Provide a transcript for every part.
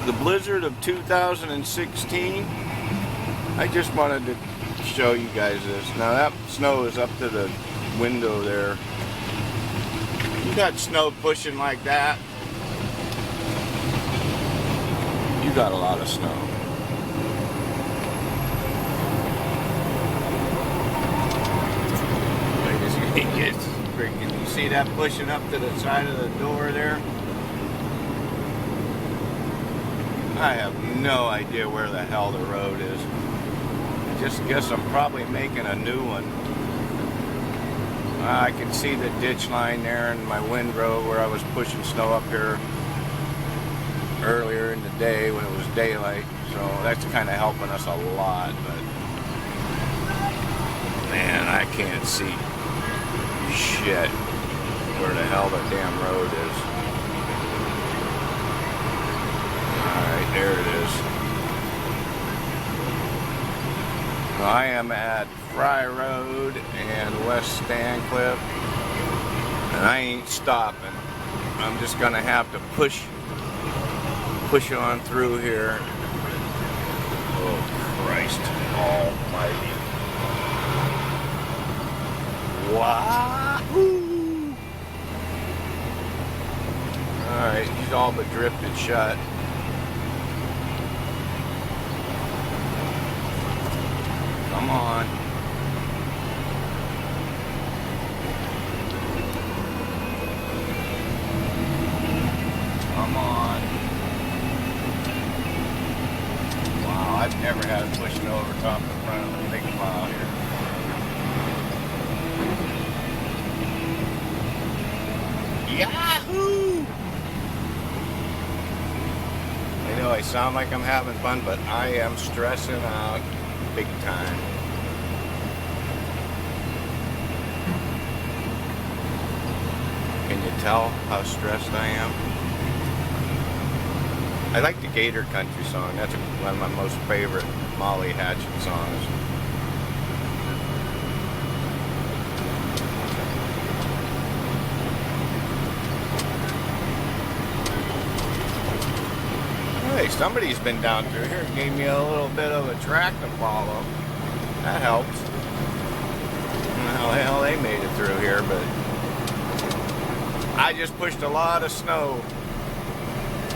the blizzard of 2016. I just wanted to show you guys this. Now that snow is up to the window there. You got snow pushing like that, you got a lot of snow. You see that pushing up to the side of the door there? I have no idea where the hell the road is. I just guess I'm probably making a new one. I can see the ditch line there in my windrow where I was pushing snow up here earlier in the day when it was daylight. So that's kind of helping us a lot. But man, I can't see shit where the hell the damn road is. Alright, there it is. Well, I am at Fry Road and West Stancliffe, and I ain't stopping. I'm just gonna have to push on through here. Oh Christ almighty. Wahoo! Alright, he's all but drifted shut. Come on. Come on. Wow, I've never had it pushing over top of the front of a big plow here. Yahoo! I know I sound like I'm having fun, but I am stressing out big time. Can you tell how stressed I am? I like the Gator Country song. That's one of my most favorite Molly Hatchet songs. Hey, somebody's been down through here and gave me a little bit of a track to follow. That helps. How the hell they made it through here, but I just pushed a lot of snow.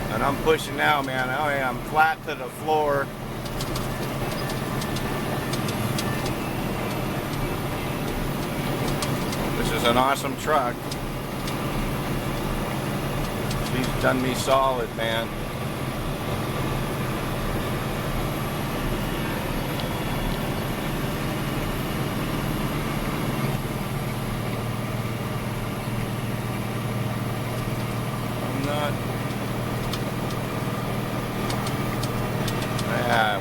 And I'm pushing now, man. I am flat to the floor. This is an awesome truck. She's done me solid, man.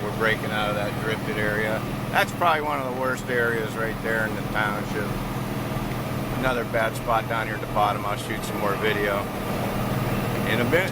We're breaking out of that drifted area. That's probably one of the worst areas right there in the township. Another bad spot down here at the bottom. I'll shoot some more video in a bit.